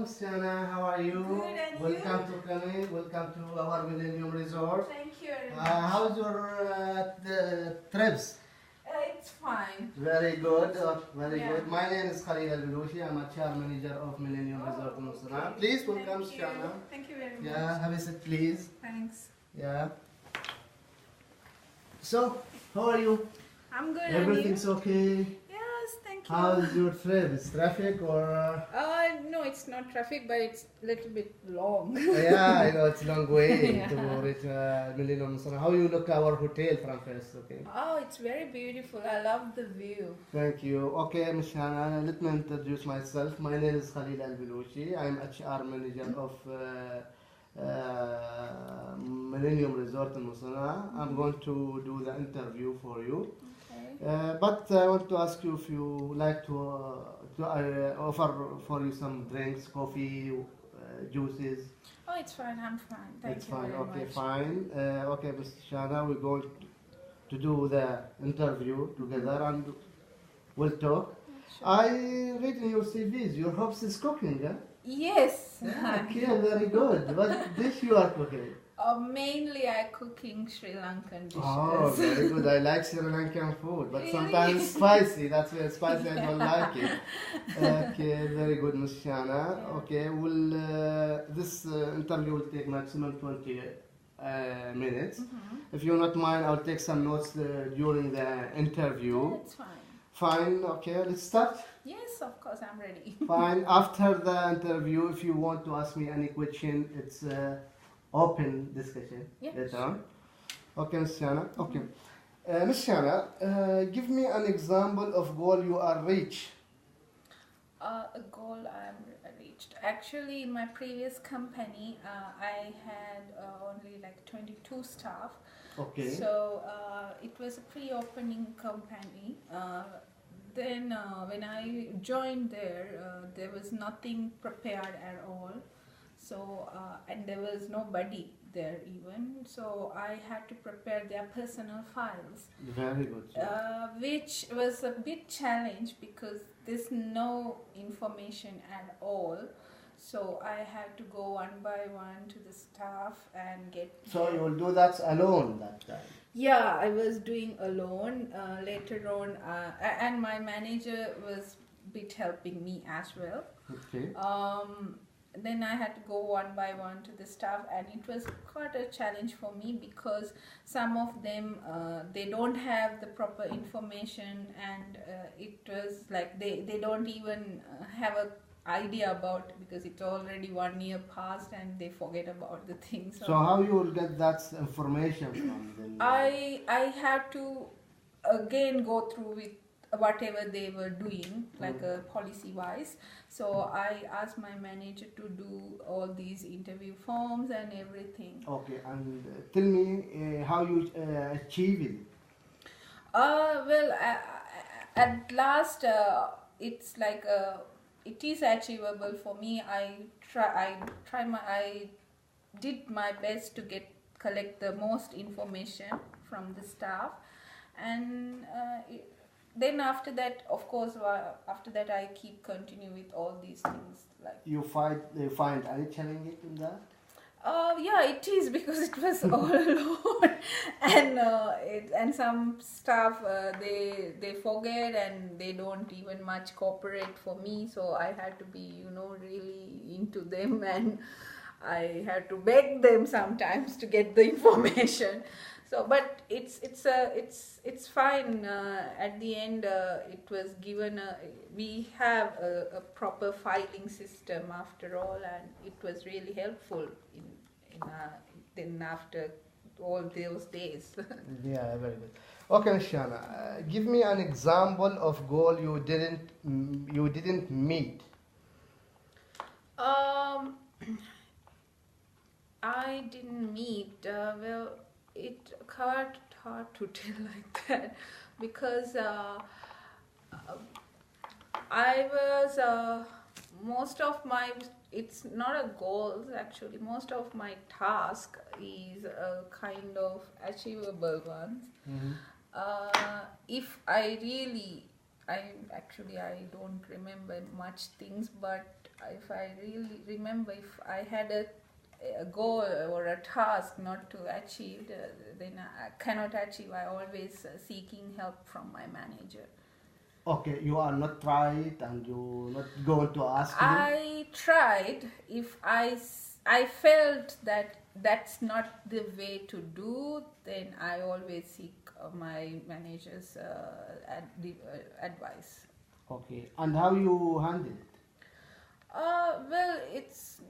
Miss Jana, how are you? Good, and welcome you? to Khalil. Welcome to our Millennium Resort. Thank you very much. How's your trips? It's fine. Very good, very Yeah. good. My name is Khalil Balushi. I'm a chair manager of Millennium Resort in Musana. Okay. Please welcome Miss Thank Jana. you. Thank you very much. Yeah, have a seat, please. Thanks. Yeah. So, how are you? I'm good. Everything's and okay? you? Yes, thank you. How's your trip? Is traffic or? No, it's not traffic, but it's a little bit long. Yeah, I know it's a long way Yeah. to reach Millennium Musana. How you look our hotel from first, okay? Oh, it's very beautiful. I love the view. Thank you. Okay, Ms. Shana, let me introduce myself. My name is Khalil Al-Balushi. I'm HR manager of Millennium Resort in Musana. I'm going to do the interview for you. Okay. But I want to ask you if you like to offer for you some drinks, coffee, juices. Oh, it's fine. I'm fine. Thank It's you fine. very Okay, much. fine. Okay, Ms. Shana, we're going to do the interview together and we'll talk. Sure. I read in your CVs, your hobby is cooking, huh? Yes. Okay, very good. What dish you are cooking? Mainly I cooking Sri Lankan dishes. Oh, very good. I like Sri Lankan food, but Really? sometimes spicy. That's why spicy I don't like it. Okay, very good, Ms. Shana. Yeah. Okay, this interview will take maximum 20 minutes. Mm-hmm. If you not mind, I'll take some notes during the interview. It's fine. Fine, okay, let's start. Yes, of course, I'm ready. Fine. After the interview, if you want to ask me any question, it's open discussion Yeah, later sure. on. Okay, Ms. Shana. Okay. Ms. Shana, give me an example of goal you are reach. A goal I reached. Actually, in my previous company, I had only like 22 staff. Okay. So it was a pre-opening company. Then when I joined there was nothing prepared at all. So and there was nobody there even. So I had to prepare their personal files. Very good. Which was a big challenge because there's no information at all. So I had to go one by one to the staff and get. So you will do that alone that time. Yeah, I was doing alone. Later on, and my manager was a bit helping me as well. Okay. Then I had to go one by one to the staff, and it was quite a challenge for me because some of them they don't have the proper information, and it was like they don't even have a idea about, because it's already 1 year past and they forget about the things. So how you will get that information from them? I had to again go through with whatever they were doing, like policy wise. So I asked my manager to do all these interview forms and everything. Okay, and tell me how you achieve it. Well, at last, it's like it is achievable for me. I did my best to collect the most information from the staff, and then after that, of course, after that I continue with all these things. Like You find any challenge in that? yeah, it is, because it was all alone, and some staff they forget and they don't even much cooperate for me. So I had to be really into them, and I had to beg them sometimes to get the information. So, but it's fine. At the end, it was given. We have a proper filing system after all, and it was really helpful then after all those days. Yeah, very good. Okay, Shana, give me an example of goal you didn't meet. I didn't meet. Well, it's hard to tell like that, because I was most of my. It's not a goals actually. Most of my task is kind of achievable ones. Mm-hmm. If I really I don't remember much things, but if I really remember, if I had a goal or a task not to achieve, then I cannot achieve. I always seeking help from my manager. Okay, you are not tried and you not going to ask him? I tried. If I felt that that's not the way to do, then I always seek my manager's advice. Okay, and how you handle it? Well, it's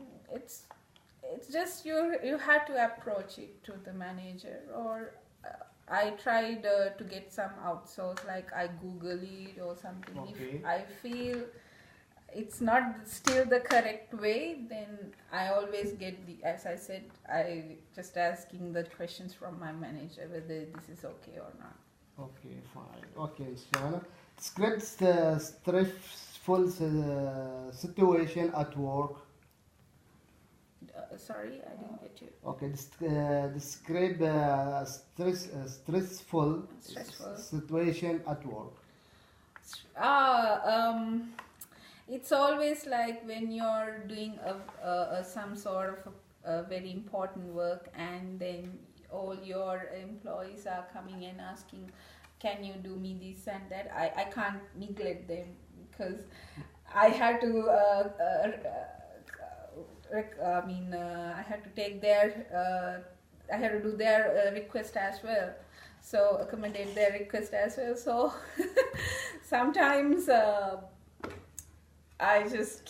just you have to approach it to the manager, or I tried to get some outsource, like I Google it or something. Okay. If I feel it's not still the correct way, then I always get as I said, I just asking the questions from my manager whether this is okay or not. Okay, fine. Okay, Shana. Scripts the stressful situation at work. Sorry, I didn't get you. Okay, describe stressful situation at work. It's always like when you're doing some sort of a very important work, and then all your employees are coming and asking, can you do me this and that? I can't neglect them, because I had to I had to take their I had to do their request as well, so accommodate their request as well. So sometimes I just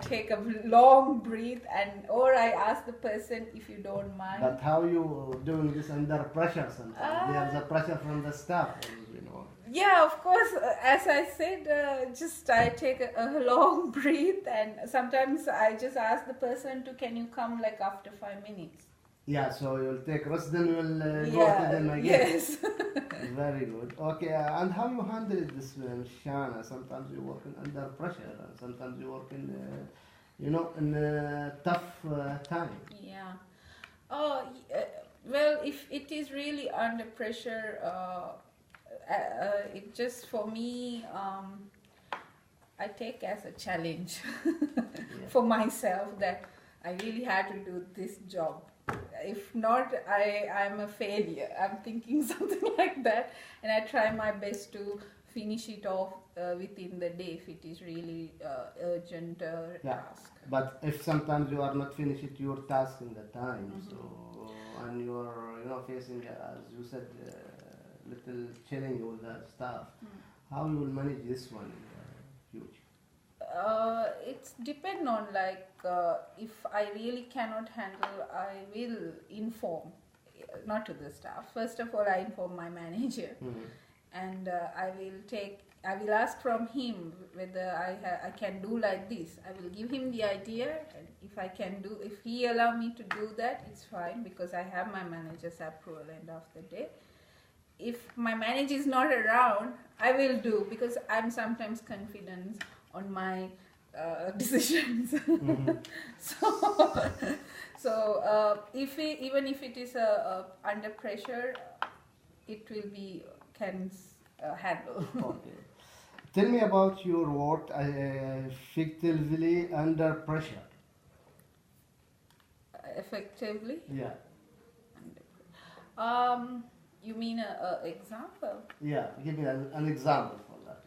take a long breath, or I ask the person, if you don't mind. But how you doing this under pressure sometimes? There's a pressure from the staff, you know. Yeah, of course. As I said, just I take a long breath, and sometimes I just ask the person can you come like after 5 minutes? Yeah, so you'll take rest, then you'll go to them again. Yes. Very good. Okay, and how you handle this, Shana? Sometimes you work under pressure, and sometimes you work in, in a tough time. Yeah. Well, if it is really under pressure, it just for me, I take as a challenge for myself that I really had to do this job. If not, I'm a failure. I'm thinking something like that, and I try my best to finish it off within the day if it is really urgent task. But if sometimes you are not finished your task in the time, so and you are facing, as you said, little challenge with the staff, how you will manage this one? Huge. It's depend on if I really cannot handle, I will inform, not to the staff. First of all, I inform my manager, and I will ask from him whether I can do like this. I will give him the idea, and if he allow me to do that, it's fine, because I have my manager's approval end of the day. If my manager is not around, I will do, because I'm sometimes confident on my decisions. So even if it is under pressure, it will be can handle. Okay. Tell me about your work effectively under pressure. Effectively? Yeah. You mean an example? Yeah, give me an example for that.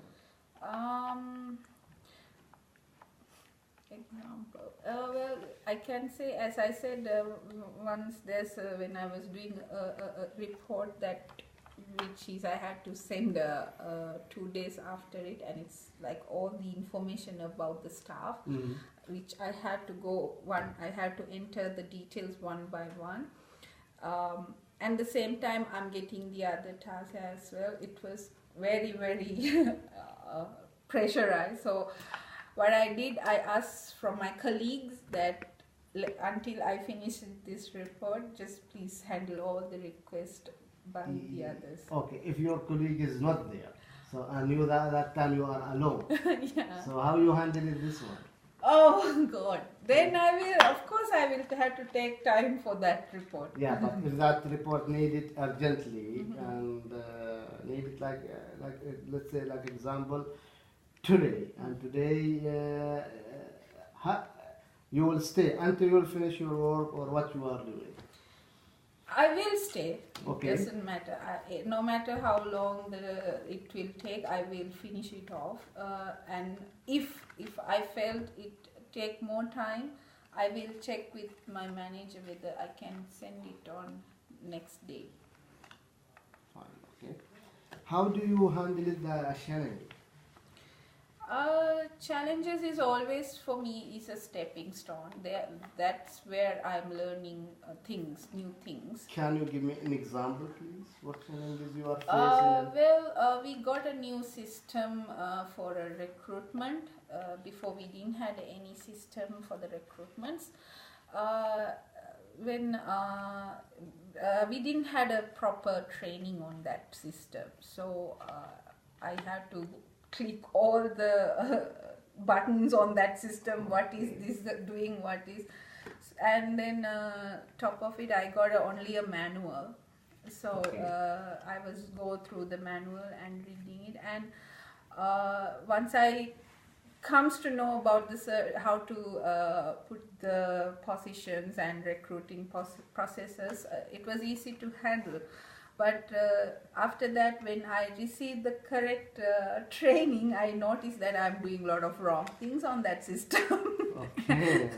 Example. Well, I can say, as I said, once there's when I was doing a report which I had to send 2 days after it, and it's like all the information about the staff, which I had to I had to enter the details one by one. And the same time, I'm getting the other task as well. It was very, very pressurized. So what I did, I asked from my colleagues that until I finish this report, just please handle all the requests by the others. Okay, if your colleague is not there, so and you that time you are alone. Yeah. So how you handle this one? Oh God! Then I will have to take time for that report. Yeah, but if that report needed urgently and need it let's say like example today, and today you will stay until you will finish your work or what you are doing. I will stay. Okay. It doesn't matter. No matter how long it will take, I will finish it off. And if I felt it take more time, I will check with my manager whether I can send it on next day. Fine. Okay. How do you handle the challenge? Challenges is always for me is a stepping stone. That's where I'm learning new things. Can you give me an example, please? What challenges you are facing? We got a new system for a recruitment. Before we didn't have any system for the recruitments. When we didn't had a proper training on that system, so I had to click all the buttons on that system. What is this doing? What is, and then top of it, I got only a manual. So I was go through the manual and reading it, and once I comes to know about this, how to put the positions and recruiting processes, it was easy to handle. But after that, when I received the correct training, I noticed that I'm doing a lot of wrong things on that system. Okay.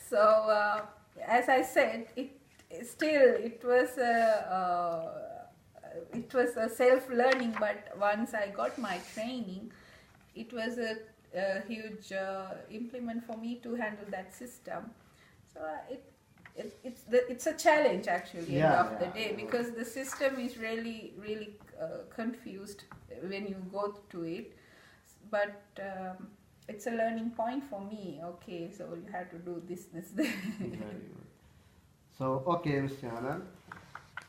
So as I said, it was a self-learning. But once I got my training, it was a huge implement for me to handle that system. So it's a challenge actually end of the day, because the system is really confused when you go to it. But it's a learning point for me. Okay, so you have to do this. Very good. So okay, Mr. Hanan,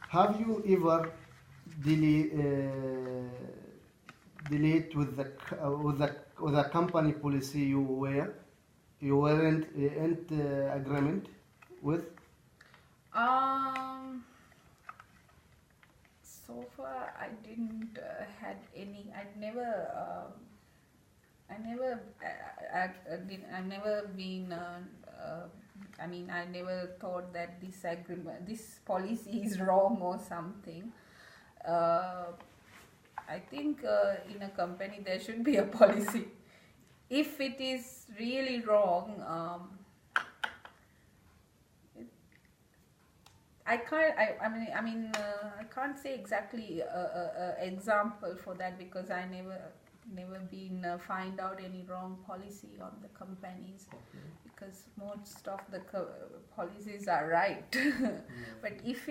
have you ever delayed with the company policy you weren't in agreement with? So far I didn't had any. I've never been. I never thought that this policy is wrong or something. I think in a company there should be a policy. If it is really wrong, I can't say exactly a example for that, because I never been find out any wrong policy on the companies. Okay. Because most of the policies are right. But if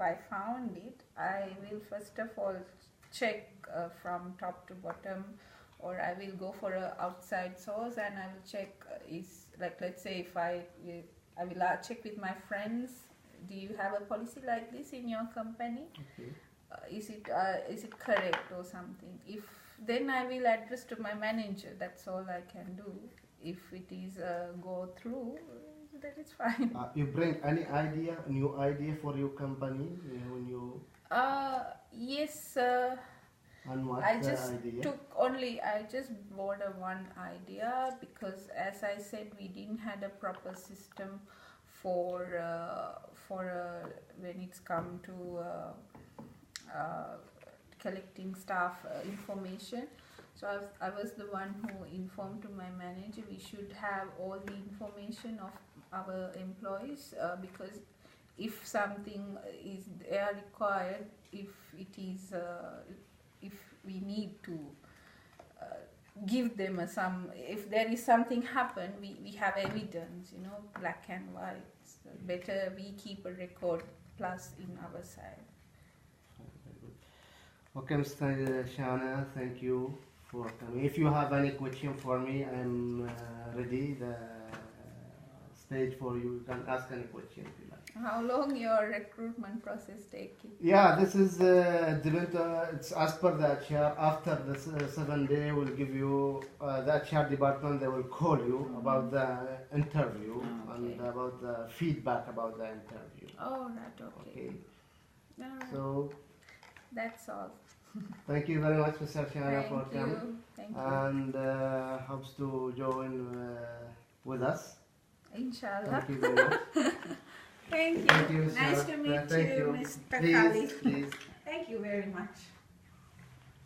I found it, I will first of all check from top to bottom, or I will go for a outside source and I will check let's say if I will check with my friends. Do you have a policy like this in your company? Okay. Is it correct or something? If then I will address to my manager. That's all I can do. If it is go through, then it's fine. You bring any new idea for your company when you? Yes. And what I the just idea? I just bought one idea, because as I said, we didn't had a proper system for when it's come to collecting staff information. So I was the one who informed to my manager we should have all the information of our employees, because if something is required, if it is if we need to give them if there is something happen, we have evidence, black and white. So better we keep a record plus in our side. Okay, Mr. Shana, thank you for coming. If you have any question for me, I'm ready. The stage for you. You can ask any question if you like. How long your recruitment process taking? Yeah, this is it's as per the HR. After the 7 day, we'll give you the HR department. They will call you about the interview and about the feedback about the interview. Oh, right. Okay. Okay. All right. So That's all. Thank you very much, Mr. Shana, Thank for coming. you. Thank you. And hopes to join with us. Inshallah. Thank you very much. Thank you. Thank you, Mr. Nice to meet Thank you, you. Mr. Please, Khalil. please. Thank you very much.